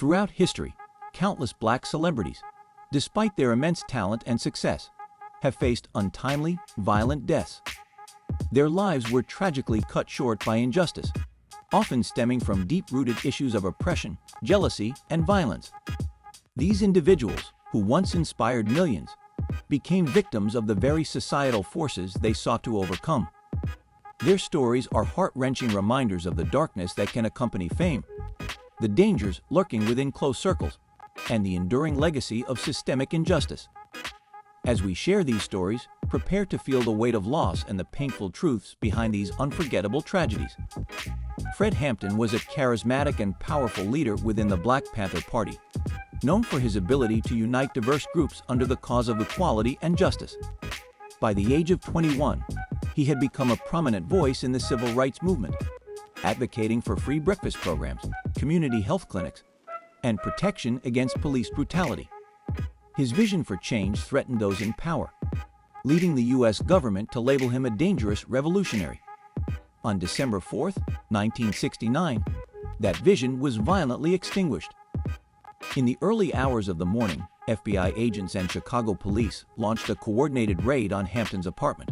Throughout history, countless black celebrities, despite their immense talent and success, have faced untimely, violent deaths. Their lives were tragically cut short by injustice, often stemming from deep-rooted issues of oppression, jealousy, and violence. These individuals, who once inspired millions, became victims of the very societal forces they sought to overcome. Their stories are heart-wrenching reminders of the darkness that can accompany fame, the dangers lurking within close circles, and the enduring legacy of systemic injustice. As we share these stories, prepare to feel the weight of loss and the painful truths behind these unforgettable tragedies. Fred Hampton was a charismatic and powerful leader within the Black Panther Party, known for his ability to unite diverse groups under the cause of equality and justice. By the age of 21, he had become a prominent voice in the civil rights movement, advocating for free breakfast programs, community health clinics, and protection against police brutality. His vision for change threatened those in power, leading the U.S. government to label him a dangerous revolutionary. On December 4, 1969, that vision was violently extinguished. In the early hours of the morning, FBI agents and Chicago police launched a coordinated raid on Hampton's apartment.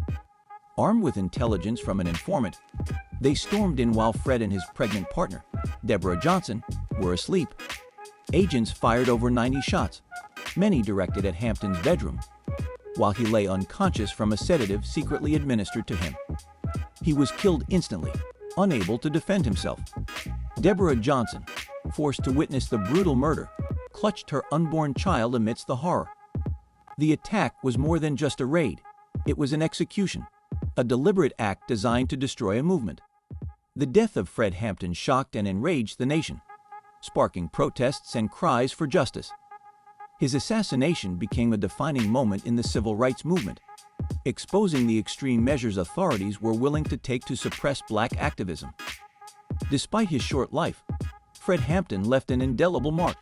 Armed with intelligence from an informant, they stormed in while Fred and his pregnant partner, Deborah Johnson, were asleep. Agents fired over 90 shots, many directed at Hampton's bedroom, while he lay unconscious from a sedative secretly administered to him. He was killed instantly, unable to defend himself. Deborah Johnson, forced to witness the brutal murder, clutched her unborn child amidst the horror. The attack was more than just a raid. It was an execution, a deliberate act designed to destroy a movement. The death of Fred Hampton shocked and enraged the nation, sparking protests and cries for justice. His assassination became a defining moment in the civil rights movement, exposing the extreme measures authorities were willing to take to suppress black activism. Despite his short life, Fred Hampton left an indelible mark.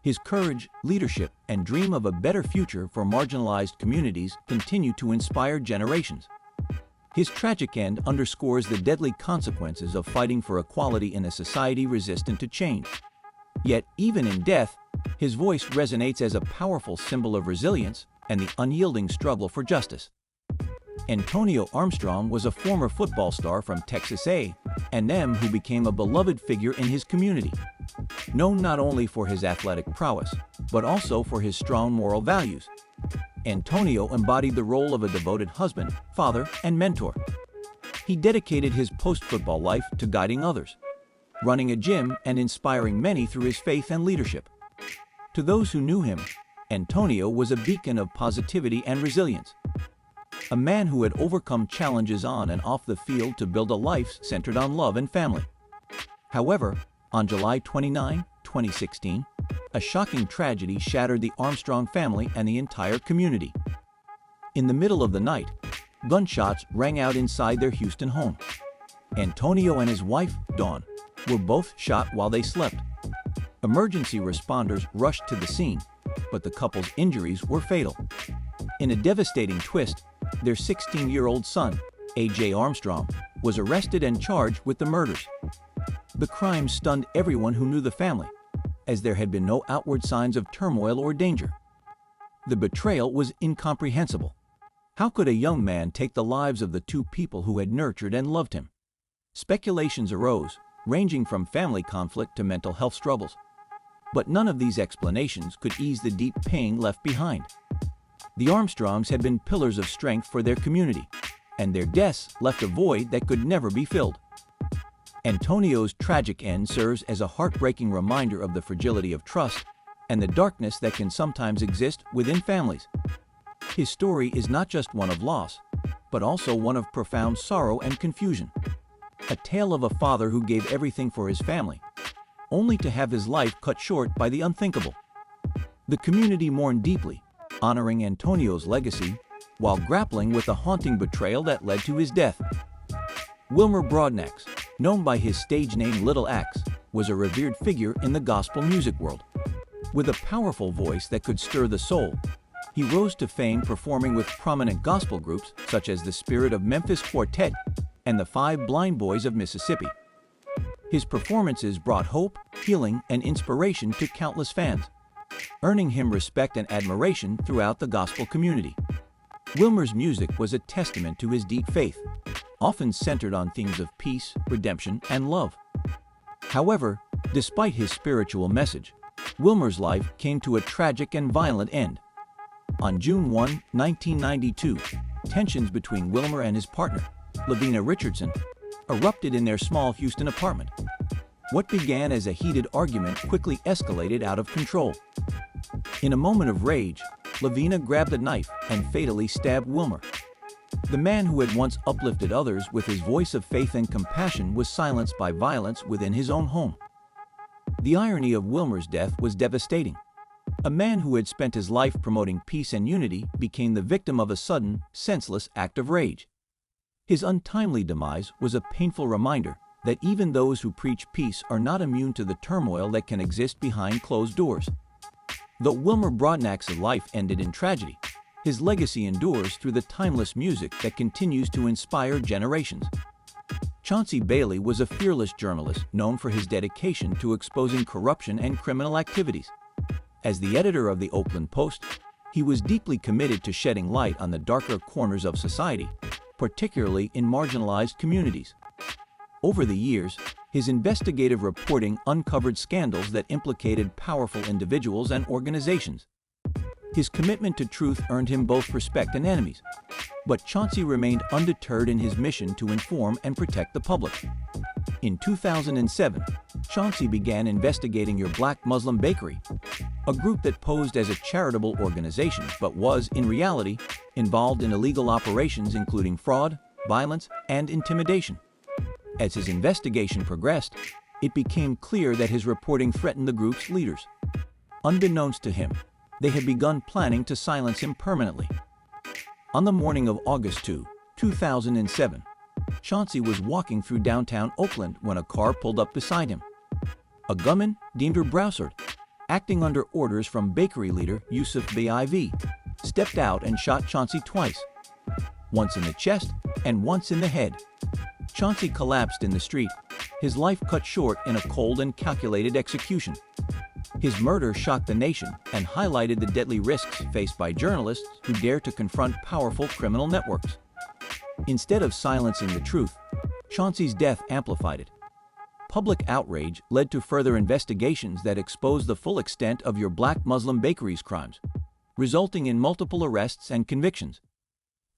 His courage, leadership, and dream of a better future for marginalized communities continue to inspire generations. His tragic end underscores the deadly consequences of fighting for equality in a society resistant to change. Yet, even in death, his voice resonates as a powerful symbol of resilience and the unyielding struggle for justice. Antonio Armstrong was a former football star from Texas A&M who became a beloved figure in his community. Known not only for his athletic prowess, but also for his strong moral values, Antonio embodied the role of a devoted husband, father, and mentor. He dedicated his post-football life to guiding others, running a gym and inspiring many through his faith and leadership. To those who knew him, Antonio was a beacon of positivity and resilience, a man who had overcome challenges on and off the field to build a life centered on love and family. However, on July 29, 2016, a shocking tragedy shattered the Armstrong family and the entire community. In the middle of the night, gunshots rang out inside their Houston home. Antonio and his wife, Dawn, were both shot while they slept. Emergency responders rushed to the scene, but the couple's injuries were fatal. In a devastating twist, their 16-year-old son, A.J. Armstrong, was arrested and charged with the murders. The crime stunned everyone who knew the family, as there had been no outward signs of turmoil or danger. The betrayal was incomprehensible. How could a young man take the lives of the two people who had nurtured and loved him? Speculations arose, ranging from family conflict to mental health struggles. But none of these explanations could ease the deep pain left behind. The Armstrongs had been pillars of strength for their community, and their deaths left a void that could never be filled. Antonio's tragic end serves as a heartbreaking reminder of the fragility of trust and the darkness that can sometimes exist within families. His story is not just one of loss, but also one of profound sorrow and confusion. A tale of a father who gave everything for his family, only to have his life cut short by the unthinkable. The community mourned deeply, honoring Antonio's legacy, while grappling with the haunting betrayal that led to his death. Wilmer Broadnax, known by his stage name Little Axe, was a revered figure in the gospel music world. With a powerful voice that could stir the soul, he rose to fame performing with prominent gospel groups such as the Spirit of Memphis Quartet and the Five Blind Boys of Mississippi. His performances brought hope, healing, and inspiration to countless fans, earning him respect and admiration throughout the gospel community. Wilmer's music was a testament to his deep faith, often centered on themes of peace, redemption, and love. However, despite his spiritual message, Wilmer's life came to a tragic and violent end. On June 1, 1992, tensions between Wilmer and his partner, Lavina Richardson, erupted in their small Houston apartment. What began as a heated argument quickly escalated out of control. In a moment of rage, Lavina grabbed a knife and fatally stabbed Wilmer. The man who had once uplifted others with his voice of faith and compassion was silenced by violence within his own home. The irony of Wilmer's death was devastating. A man who had spent his life promoting peace and unity became the victim of a sudden, senseless act of rage. His untimely demise was a painful reminder that even those who preach peace are not immune to the turmoil that can exist behind closed doors. Though Wilmer Broadnax's life ended in tragedy, his legacy endures through the timeless music that continues to inspire generations. Chauncey Bailey was a fearless journalist known for his dedication to exposing corruption and criminal activities. As the editor of the Oakland Post, he was deeply committed to shedding light on the darker corners of society, particularly in marginalized communities. Over the years, his investigative reporting uncovered scandals that implicated powerful individuals and organizations. His commitment to truth earned him both respect and enemies, but Chauncey remained undeterred in his mission to inform and protect the public. In 2007, Chauncey began investigating Your Black Muslim Bakery, a group that posed as a charitable organization but was, in reality, involved in illegal operations including fraud, violence, and intimidation. As his investigation progressed, it became clear that his reporting threatened the group's leaders. Unbeknownst to him, they had begun planning to silence him permanently. On the morning of August 2, 2007, Chauncey was walking through downtown Oakland when a car pulled up beside him. A gunman, Deemer Broussard, acting under orders from bakery leader Yusuf Biv, stepped out and shot Chauncey twice, once in the chest and once in the head. Chauncey collapsed in the street, his life cut short in a cold and calculated execution. His murder shocked the nation and highlighted the deadly risks faced by journalists who dare to confront powerful criminal networks. Instead of silencing the truth, Chauncey's death amplified it. Public outrage led to further investigations that exposed the full extent of Your Black Muslim Bakery's crimes, resulting in multiple arrests and convictions.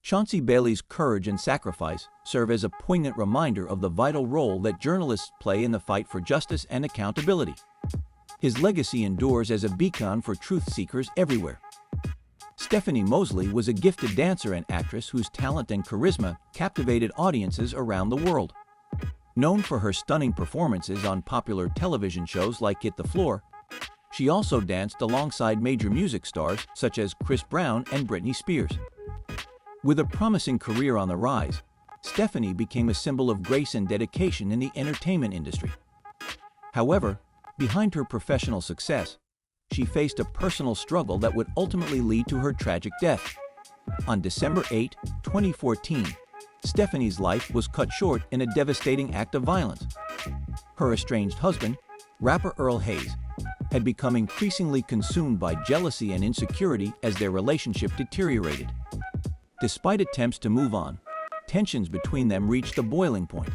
Chauncey Bailey's courage and sacrifice serve as a poignant reminder of the vital role that journalists play in the fight for justice and accountability. His legacy endures as a beacon for truth seekers everywhere. Stephanie Mosley was a gifted dancer and actress whose talent and charisma captivated audiences around the world. Known for her stunning performances on popular television shows like Hit the Floor, she also danced alongside major music stars such as Chris Brown and Britney Spears. With a promising career on the rise, Stephanie became a symbol of grace and dedication in the entertainment industry. However, behind her professional success, she faced a personal struggle that would ultimately lead to her tragic death. On December 8, 2014, Stephanie's life was cut short in a devastating act of violence. Her estranged husband, rapper Earl Hayes, had become increasingly consumed by jealousy and insecurity as their relationship deteriorated. Despite attempts to move on, tensions between them reached a boiling point.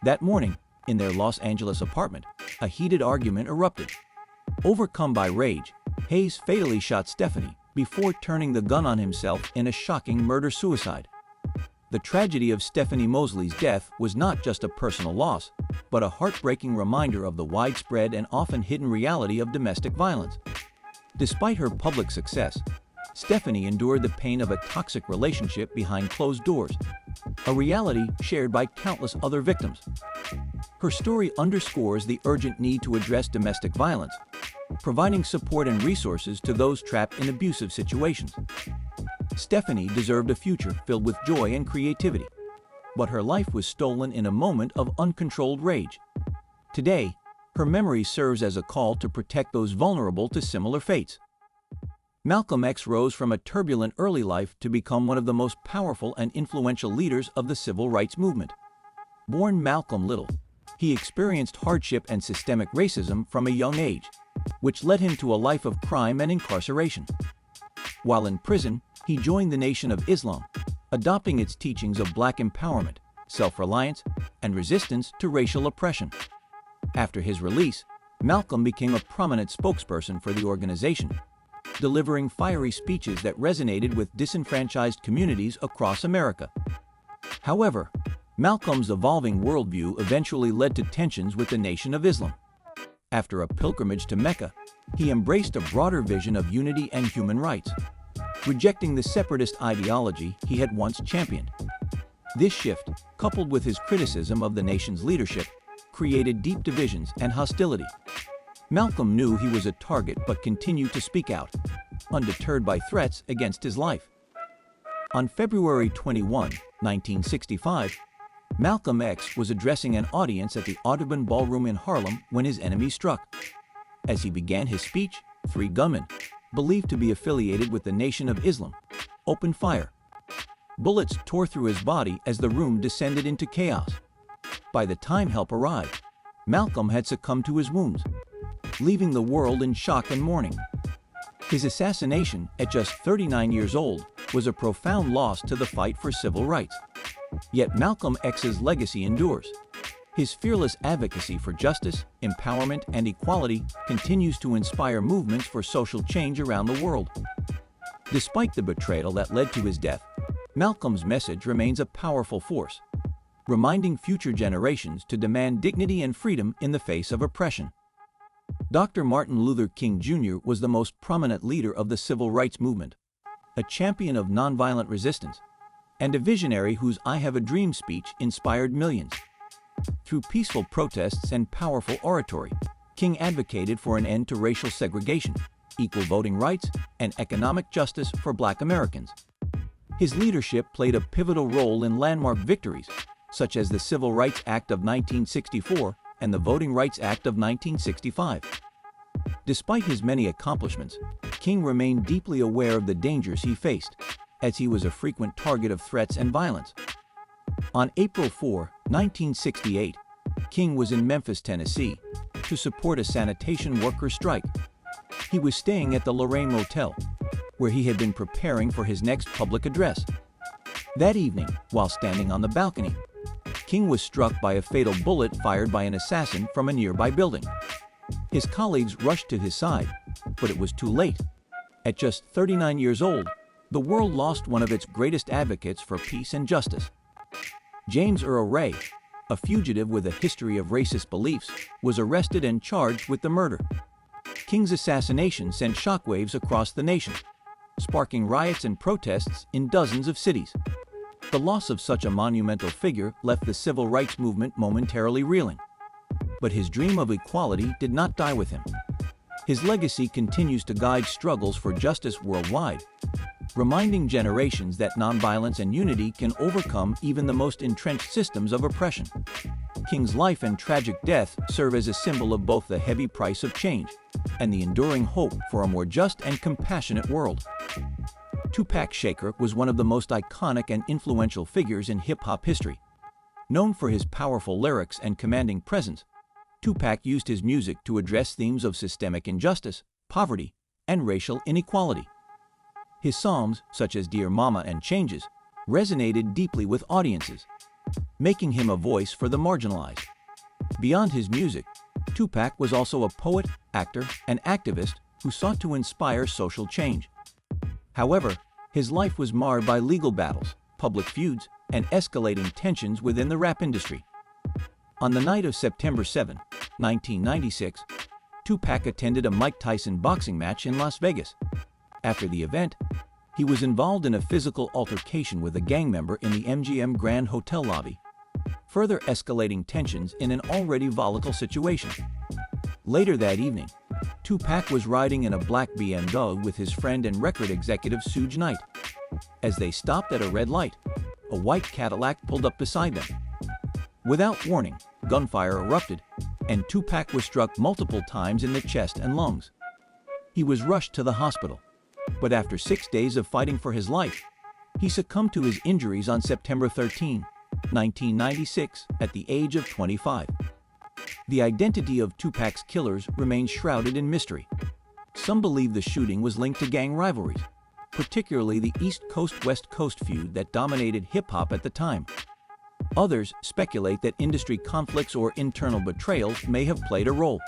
That morning, in their Los Angeles apartment, a heated argument erupted. Overcome by rage, Hayes fatally shot Stephanie before turning the gun on himself in a shocking murder-suicide. The tragedy of Stephanie Mosley's death was not just a personal loss, but a heartbreaking reminder of the widespread and often hidden reality of domestic violence. Despite her public success, Stephanie endured the pain of a toxic relationship behind closed doors, a reality shared by countless other victims. Her story underscores the urgent need to address domestic violence, providing support and resources to those trapped in abusive situations. Stephanie deserved a future filled with joy and creativity, but her life was stolen in a moment of uncontrolled rage. Today, her memory serves as a call to protect those vulnerable to similar fates. Malcolm X rose from a turbulent early life to become one of the most powerful and influential leaders of the civil rights movement. Born Malcolm Little, He experienced hardship and systemic racism from a young age, which led him to a life of crime and incarceration. While in prison, he joined the Nation of Islam, adopting its teachings of black empowerment, self-reliance, and resistance to racial oppression. After his release, Malcolm became a prominent spokesperson for the organization, delivering fiery speeches that resonated with disenfranchised communities across America. However, Malcolm's evolving worldview eventually led to tensions with the Nation of Islam. After a pilgrimage to Mecca, he embraced a broader vision of unity and human rights, rejecting the separatist ideology he had once championed. This shift, coupled with his criticism of the nation's leadership, created deep divisions and hostility. Malcolm knew he was a target but continued to speak out, undeterred by threats against his life. On February 21, 1965, Malcolm X was addressing an audience at the Audubon Ballroom in Harlem when his enemy struck. As he began his speech, 3 gunmen, believed to be affiliated with the Nation of Islam, opened fire. Bullets tore through his body as the room descended into chaos. By the time help arrived, Malcolm had succumbed to his wounds, leaving the world in shock and mourning. His assassination, at just 39 years old, was a profound loss to the fight for civil rights. Yet Malcolm X's legacy endures. His fearless advocacy for justice, empowerment, and equality continues to inspire movements for social change around the world. Despite the betrayal that led to his death, Malcolm's message remains a powerful force, reminding future generations to demand dignity and freedom in the face of oppression. Dr. Martin Luther King Jr. was the most prominent leader of the civil rights movement, a champion of nonviolent resistance, and a visionary whose "I Have a Dream" speech inspired millions. Through peaceful protests and powerful oratory, King advocated for an end to racial segregation, equal voting rights, and economic justice for Black Americans. His leadership played a pivotal role in landmark victories, such as the Civil Rights Act of 1964 and the Voting Rights Act of 1965. Despite his many accomplishments, King remained deeply aware of the dangers he faced, as he was a frequent target of threats and violence. On April 4, 1968, King was in Memphis, Tennessee, to support a sanitation workers' strike. He was staying at the Lorraine Motel, where he had been preparing for his next public address. That evening, while standing on the balcony, King was struck by a fatal bullet fired by an assassin from a nearby building. His colleagues rushed to his side, but it was too late. At just 39 years old, the world lost one of its greatest advocates for peace and justice. James Earl Ray, a fugitive with a history of racist beliefs, was arrested and charged with the murder. King's assassination sent shockwaves across the nation, sparking riots and protests in dozens of cities. The loss of such a monumental figure left the civil rights movement momentarily reeling. But his dream of equality did not die with him. His legacy continues to guide struggles for justice worldwide, reminding generations that nonviolence and unity can overcome even the most entrenched systems of oppression. King's life and tragic death serve as a symbol of both the heavy price of change and the enduring hope for a more just and compassionate world. Tupac Shakur was one of the most iconic and influential figures in hip-hop history. Known for his powerful lyrics and commanding presence, Tupac used his music to address themes of systemic injustice, poverty, and racial inequality. His songs, such as Dear Mama and Changes, resonated deeply with audiences, making him a voice for the marginalized. Beyond his music, Tupac was also a poet, actor, and activist who sought to inspire social change. However, his life was marred by legal battles, public feuds, and escalating tensions within the rap industry. On the night of September 7, 1996, Tupac attended a Mike Tyson boxing match in Las Vegas. After the event, he was involved in a physical altercation with a gang member in the MGM Grand Hotel lobby, further escalating tensions in an already volatile situation. Later that evening, Tupac was riding in a black BMW with his friend and record executive Suge Knight. As they stopped at a red light, a white Cadillac pulled up beside them. Without warning, gunfire erupted, and Tupac was struck multiple times in the chest and lungs. He was rushed to the hospital, but after 6 days of fighting for his life, he succumbed to his injuries on September 13, 1996, at the age of 25. The identity of Tupac's killers remains shrouded in mystery. Some believe the shooting was linked to gang rivalries, particularly the East Coast-West Coast feud that dominated hip-hop at the time. Others speculate that industry conflicts or internal betrayals may have played a role.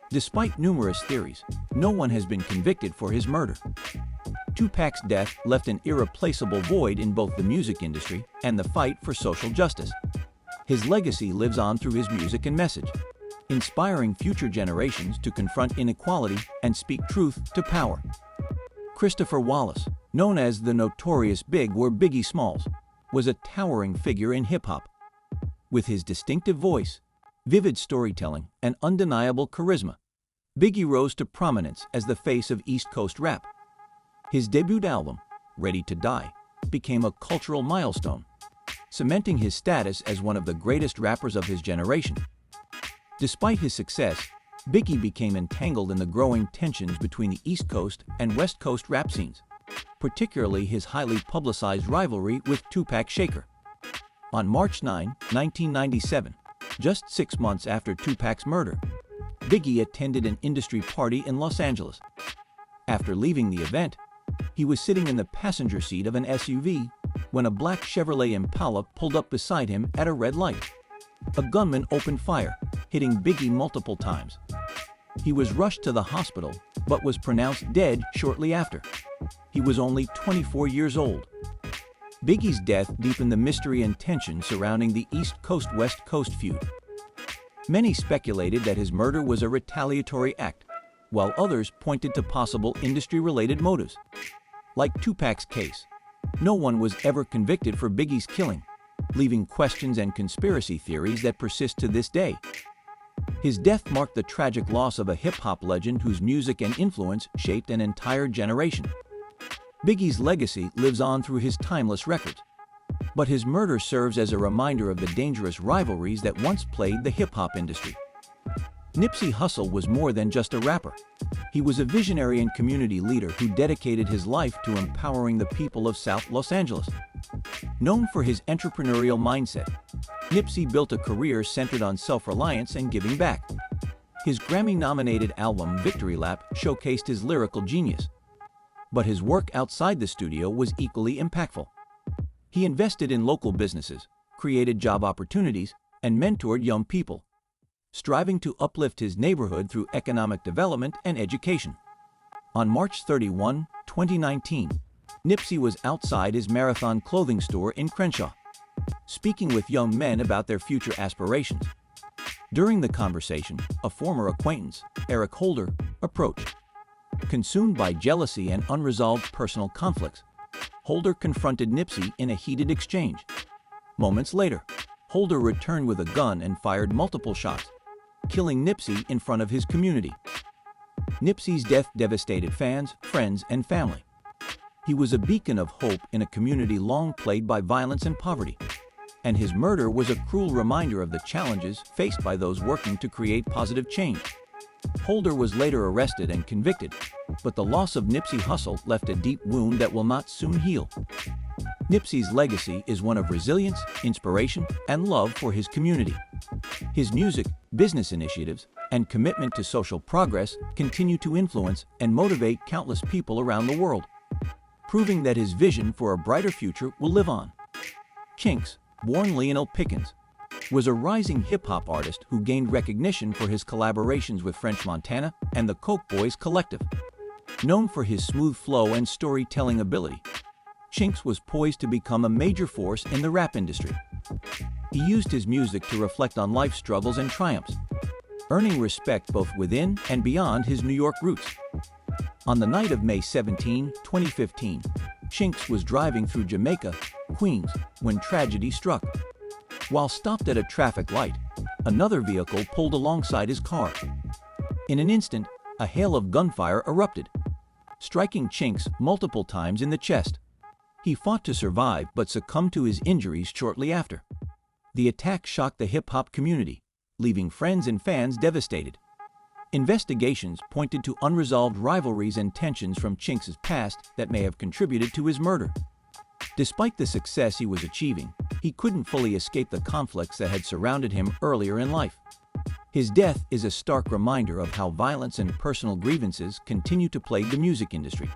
Despite numerous theories, no one has been convicted for his murder. Tupac's death left an irreplaceable void in both the music industry and the fight for social justice. His legacy lives on through his music and message, inspiring future generations to confront inequality and speak truth to power. Christopher Wallace, known as the Notorious Big or Biggie Smalls, was a towering figure in hip-hop. With his distinctive voice, vivid storytelling, and undeniable charisma, Biggie rose to prominence as the face of East Coast rap. His debut album, Ready to Die, became a cultural milestone, cementing his status as one of the greatest rappers of his generation. Despite his success, Biggie became entangled in the growing tensions between the East Coast and West Coast rap scenes, particularly his highly publicized rivalry with Tupac Shakur. On March 9, 1997, just 6 months after Tupac's murder, Biggie attended an industry party in Los Angeles. After leaving the event, he was sitting in the passenger seat of an SUV when a black Chevrolet Impala pulled up beside him at a red light. A gunman opened fire, hitting Biggie multiple times. He was rushed to the hospital, but was pronounced dead shortly after. He was only 24 years old. Biggie's death deepened the mystery and tension surrounding the East Coast-West Coast feud. Many speculated that his murder was a retaliatory act, while others pointed to possible industry-related motives. Like Tupac's case, no one was ever convicted for Biggie's killing, leaving questions and conspiracy theories that persist to this day. His death marked the tragic loss of a hip-hop legend whose music and influence shaped an entire generation. Biggie's legacy lives on through his timeless records, but his murder serves as a reminder of the dangerous rivalries that once plagued the hip-hop industry. Nipsey Hussle was more than just a rapper. He was a visionary and community leader who dedicated his life to empowering the people of South Los Angeles. Known for his entrepreneurial mindset, Nipsey built a career centered on self-reliance and giving back. His Grammy-nominated album Victory Lap showcased his lyrical genius, but his work outside the studio was equally impactful. He invested in local businesses, created job opportunities, and mentored young people, striving to uplift his neighborhood through economic development and education. On March 31, 2019, Nipsey was outside his Marathon clothing store in Crenshaw, speaking with young men about their future aspirations. During the conversation, a former acquaintance, Eric Holder, approached. Consumed by jealousy and unresolved personal conflicts, Holder confronted Nipsey in a heated exchange. Moments later, Holder returned with a gun and fired multiple shots, killing Nipsey in front of his community. Nipsey's death devastated fans, friends, and family. He was a beacon of hope in a community long plagued by violence and poverty, and his murder was a cruel reminder of the challenges faced by those working to create positive change. Holder was later arrested and convicted, but the loss of Nipsey Hussle left a deep wound that will not soon heal. Nipsey's legacy is one of resilience, inspiration, and love for his community. His music, business initiatives, and commitment to social progress continue to influence and motivate countless people around the world, proving that his vision for a brighter future will live on. Chinx, born Lionel Pickens, was a rising hip-hop artist who gained recognition for his collaborations with French Montana and the Coke Boys Collective. Known for his smooth flow and storytelling ability, Chinx was poised to become a major force in the rap industry. He used his music to reflect on life's struggles and triumphs, earning respect both within and beyond his New York roots. On the night of May 17, 2015, Chinx was driving through Jamaica, Queens, when tragedy struck. While stopped at a traffic light, another vehicle pulled alongside his car. In an instant, a hail of gunfire erupted, striking Chinx multiple times in the chest. He fought to survive but succumbed to his injuries shortly after. The attack shocked the hip-hop community, leaving friends and fans devastated. Investigations pointed to unresolved rivalries and tensions from Chinx's past that may have contributed to his murder. Despite the success he was achieving, he couldn't fully escape the conflicts that had surrounded him earlier in life. His death is a stark reminder of how violence and personal grievances continue to plague the music industry,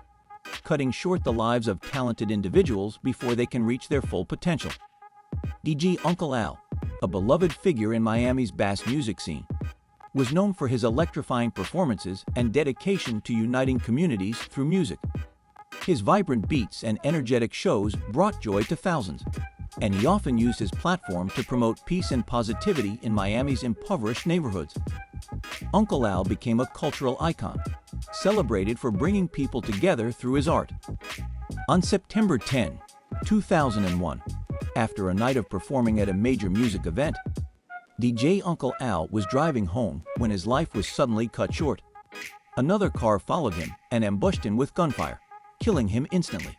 cutting short the lives of talented individuals before they can reach their full potential. DJ Uncle Al, a beloved figure in Miami's bass music scene, was known for his electrifying performances and dedication to uniting communities through music. His vibrant beats and energetic shows brought joy to thousands, and he often used his platform to promote peace and positivity in Miami's impoverished neighborhoods. Uncle Al became a cultural icon, celebrated for bringing people together through his art. On September 10, 2001, after a night of performing at a major music event, DJ Uncle Al was driving home when his life was suddenly cut short. Another car followed him and ambushed him with gunfire, killing him instantly.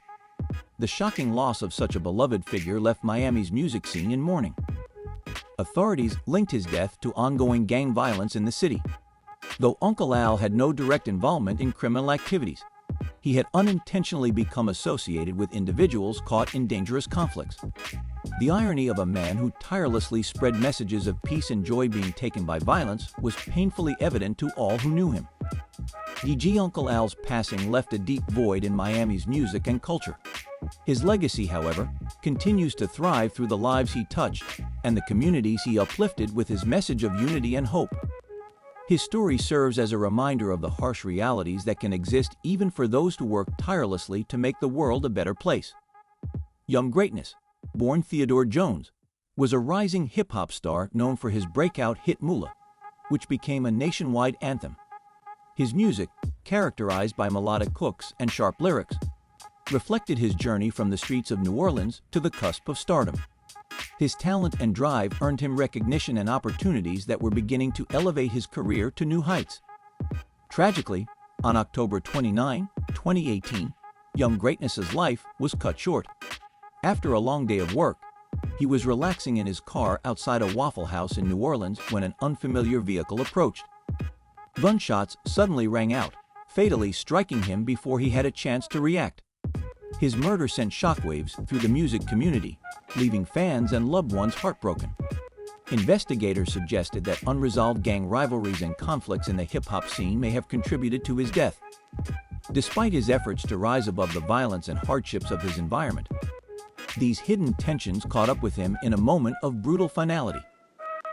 The shocking loss of such a beloved figure left Miami's music scene in mourning. Authorities linked his death to ongoing gang violence in the city. Though Uncle Al had no direct involvement in criminal activities, he had unintentionally become associated with individuals caught in dangerous conflicts. The irony of a man who tirelessly spread messages of peace and joy being taken by violence was painfully evident to all who knew him. DJ Uncle Al's passing left a deep void in Miami's music and culture. His legacy, however, continues to thrive through the lives he touched and the communities he uplifted with his message of unity and hope. His story serves as a reminder of the harsh realities that can exist even for those who work tirelessly to make the world a better place. Young Greatness, born Theodore Jones, was a rising hip-hop star known for his breakout hit Moolah, which became a nationwide anthem. His music, characterized by melodic hooks and sharp lyrics, reflected his journey from the streets of New Orleans to the cusp of stardom. His talent and drive earned him recognition and opportunities that were beginning to elevate his career to new heights. Tragically, on October 29, 2018, Young Greatness's life was cut short. After a long day of work, he was relaxing in his car outside a Waffle House in New Orleans when an unfamiliar vehicle approached. Gunshots suddenly rang out, fatally striking him before he had a chance to react. His murder sent shockwaves through the music community, leaving fans and loved ones heartbroken. Investigators suggested that unresolved gang rivalries and conflicts in the hip-hop scene may have contributed to his death. Despite his efforts to rise above the violence and hardships of his environment, these hidden tensions caught up with him in a moment of brutal finality.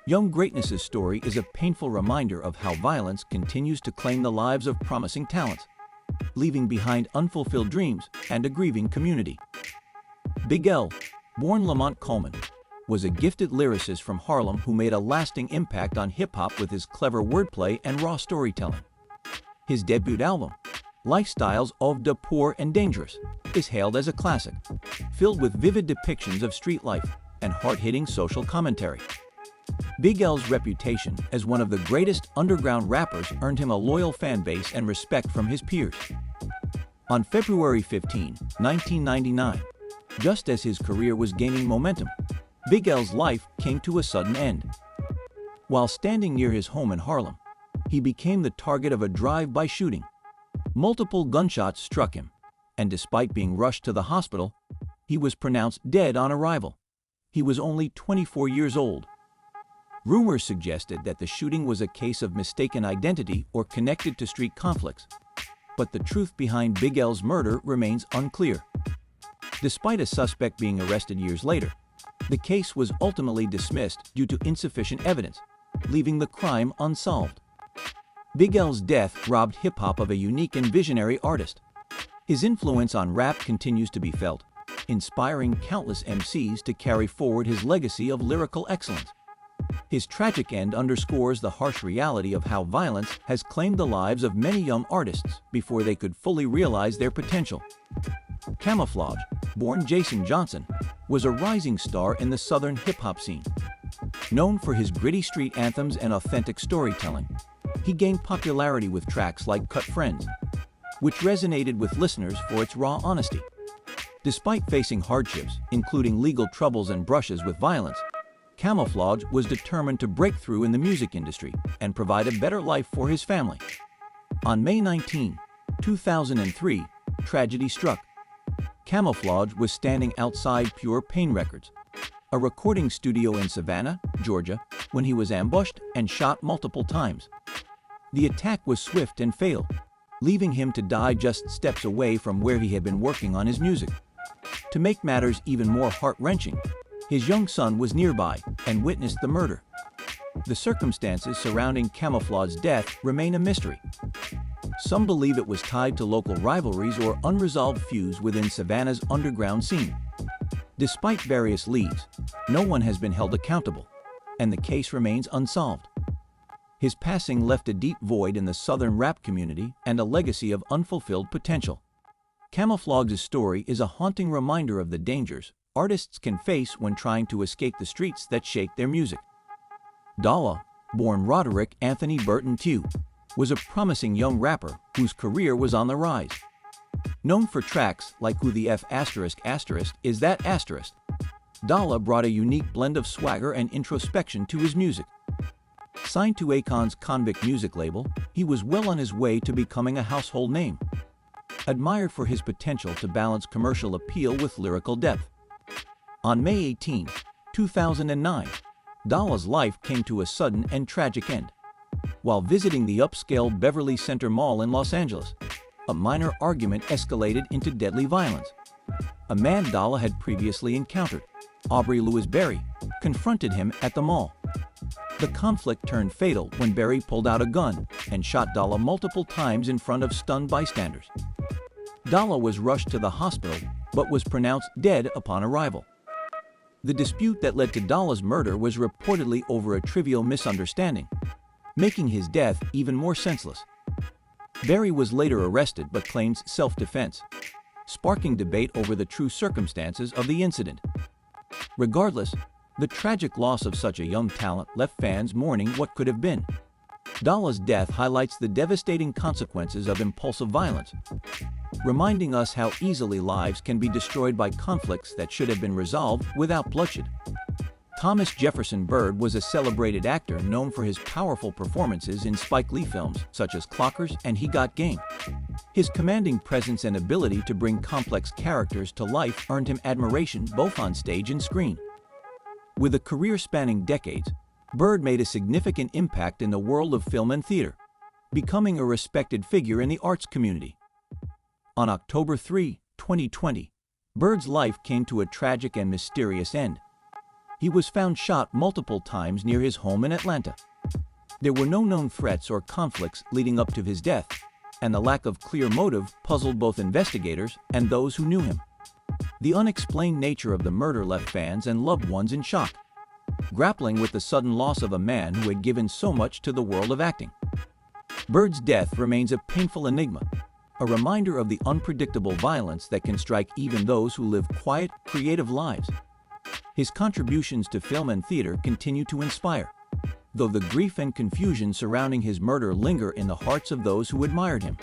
Young Greatness's story is a painful reminder of how violence continues to claim the lives of promising talents, leaving behind unfulfilled dreams and a grieving community. Big L, born Lamont Coleman, was a gifted lyricist from Harlem who made a lasting impact on hip-hop with his clever wordplay and raw storytelling. His debut album, Lifestyles of the Poor and Dangerous, is hailed as a classic, filled with vivid depictions of street life and hard-hitting social commentary. Big L's reputation as one of the greatest underground rappers earned him a loyal fan base and respect from his peers. On February 15, 1999, just as his career was gaining momentum, Big L's life came to a sudden end. While standing near his home in Harlem, he became the target of a drive-by shooting. Multiple gunshots struck him, and despite being rushed to the hospital, he was pronounced dead on arrival. He was only 24 years old. Rumors suggested that the shooting was a case of mistaken identity or connected to street conflicts, but the truth behind Big L's murder remains unclear. Despite a suspect being arrested years later, the case was ultimately dismissed due to insufficient evidence, leaving the crime unsolved. Big L's death robbed hip-hop of a unique and visionary artist. His influence on rap continues to be felt, inspiring countless MCs to carry forward his legacy of lyrical excellence. His tragic end underscores the harsh reality of how violence has claimed the lives of many young artists before they could fully realize their potential. Camouflage, born Jason Johnson, was a rising star in the southern hip-hop scene. Known for his gritty street anthems and authentic storytelling, he gained popularity with tracks like Cut Friends, which resonated with listeners for its raw honesty. Despite facing hardships, including legal troubles and brushes with violence, Camouflage was determined to break through in the music industry and provide a better life for his family. On May 19, 2003, tragedy struck. Camouflage was standing outside Pure Pain Records, a recording studio in Savannah, Georgia, when he was ambushed and shot multiple times. The attack was swift and fatal, leaving him to die just steps away from where he had been working on his music. To make matters even more heart-wrenching, his young son was nearby and witnessed the murder. The circumstances surrounding Camouflage's death remain a mystery. Some believe it was tied to local rivalries or unresolved feuds within Savannah's underground scene. Despite various leads, no one has been held accountable, and the case remains unsolved. His passing left a deep void in the southern rap community and a legacy of unfulfilled potential. Camouflage's story is a haunting reminder of the dangers artists can face when trying to escape the streets that shape their music. Dalla, born Roderick Anthony Burton II, was a promising young rapper whose career was on the rise. Known for tracks like Who the F*** is that*, Dalla brought a unique blend of swagger and introspection to his music. Signed to Akon's Convict music label, he was well on his way to becoming a household name. Admired for his potential to balance commercial appeal with lyrical depth. On May 18, 2009, Dalla's life came to a sudden and tragic end. While visiting the upscale Beverly Center Mall in Los Angeles, a minor argument escalated into deadly violence. A man Dalla had previously encountered, Aubrey Louis Berry, confronted him at the mall. The conflict turned fatal when Berry pulled out a gun and shot Dalla multiple times in front of stunned bystanders. Dalla was rushed to the hospital but was pronounced dead upon arrival. The dispute that led to Dalla's murder was reportedly over a trivial misunderstanding, making his death even more senseless. Berry was later arrested but claims self-defense, sparking debate over the true circumstances of the incident. Regardless, the tragic loss of such a young talent left fans mourning what could have been. Dalla's death highlights the devastating consequences of impulsive violence, reminding us how easily lives can be destroyed by conflicts that should have been resolved without bloodshed. Thomas Jefferson Byrd was a celebrated actor known for his powerful performances in Spike Lee films such as Clockers and He Got Game. His commanding presence and ability to bring complex characters to life earned him admiration both on stage and screen. With a career spanning decades, Byrd made a significant impact in the world of film and theater, becoming a respected figure in the arts community. On October 3, 2020, Byrd's life came to a tragic and mysterious end. He was found shot multiple times near his home in Atlanta. There were no known threats or conflicts leading up to his death, and the lack of clear motive puzzled both investigators and those who knew him. The unexplained nature of the murder left fans and loved ones in shock, grappling with the sudden loss of a man who had given so much to the world of acting. Byrd's death remains a painful enigma, a reminder of the unpredictable violence that can strike even those who live quiet, creative lives. His contributions to film and theater continue to inspire, though the grief and confusion surrounding his murder linger in the hearts of those who admired him.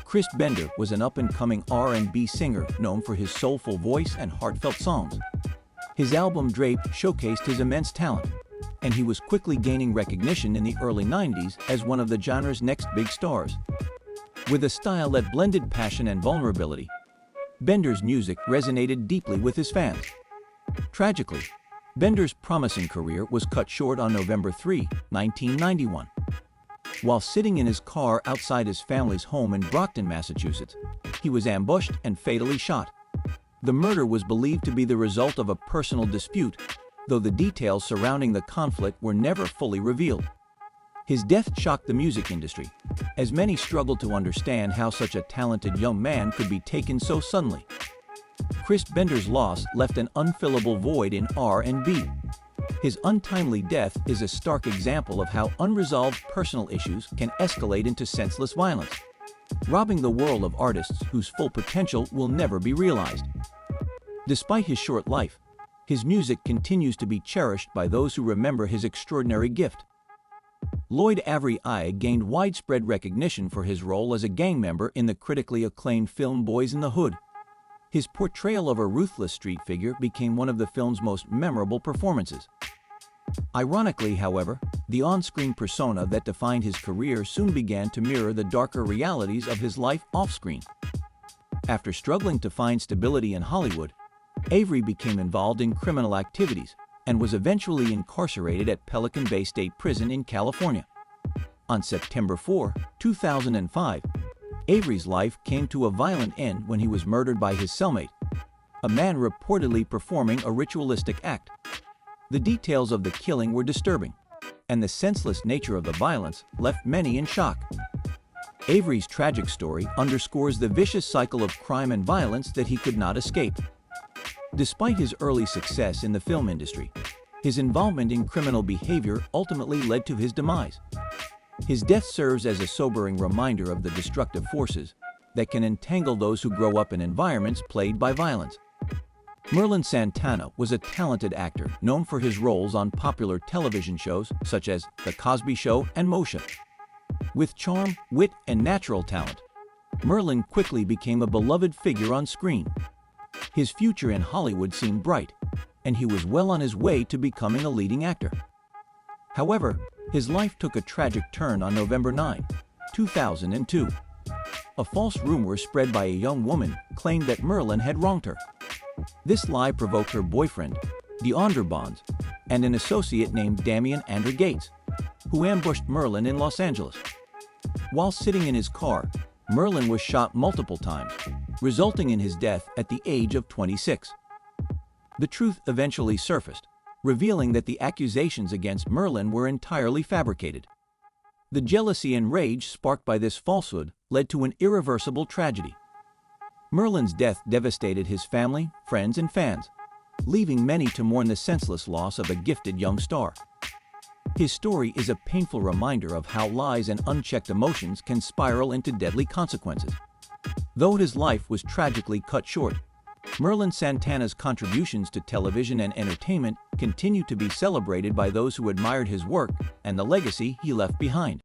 Chris Bender was an up-and-coming R&B singer known for his soulful voice and heartfelt songs. His album Drape showcased his immense talent, and he was quickly gaining recognition in the early 90s as one of the genre's next big stars. With a style that blended passion and vulnerability, Bender's music resonated deeply with his fans. Tragically, Bender's promising career was cut short on November 3, 1991. While sitting in his car outside his family's home in Brockton, Massachusetts, he was ambushed and fatally shot. The murder was believed to be the result of a personal dispute, though the details surrounding the conflict were never fully revealed. His death shocked the music industry, as many struggled to understand how such a talented young man could be taken so suddenly. Chris Bender's loss left an unfillable void in R&B. His untimely death is a stark example of how unresolved personal issues can escalate into senseless violence, robbing the world of artists whose full potential will never be realized. Despite his short life, his music continues to be cherished by those who remember his extraordinary gift. Lloyd Avery gained widespread recognition for his role as a gang member in the critically acclaimed film Boys in the Hood. His portrayal of a ruthless street figure became one of the film's most memorable performances. Ironically, however, the on-screen persona that defined his career soon began to mirror the darker realities of his life off-screen. After struggling to find stability in Hollywood, Avery became involved in criminal activities and was eventually incarcerated at Pelican Bay State Prison in California. On September 4, 2005, Avery's life came to a violent end when he was murdered by his cellmate, a man reportedly performing a ritualistic act. The details of the killing were disturbing, and the senseless nature of the violence left many in shock. Avery's tragic story underscores the vicious cycle of crime and violence that he could not escape. Despite his early success in the film industry, his involvement in criminal behavior ultimately led to his demise. His death serves as a sobering reminder of the destructive forces that can entangle those who grow up in environments plagued by violence. Merlin Santana was a talented actor known for his roles on popular television shows such as The Cosby Show and Moesha. With charm, wit, and natural talent, Merlin quickly became a beloved figure on screen. His future in Hollywood seemed bright, and he was well on his way to becoming a leading actor. However, his life took a tragic turn on November 9, 2002. A false rumor spread by a young woman claimed that Merlin had wronged her. This lie provoked her boyfriend, DeAndre Bonds, and an associate named Damian Andrew Gates, who ambushed Merlin in Los Angeles. While sitting in his car, Merlin was shot multiple times, resulting in his death at the age of 26. The truth eventually surfaced, revealing that the accusations against Merlin were entirely fabricated. The jealousy and rage sparked by this falsehood led to an irreversible tragedy. Merlin's death devastated his family, friends, and fans, leaving many to mourn the senseless loss of a gifted young star. His story is a painful reminder of how lies and unchecked emotions can spiral into deadly consequences. Though his life was tragically cut short, Merlin Santana's contributions to television and entertainment continue to be celebrated by those who admired his work and the legacy he left behind.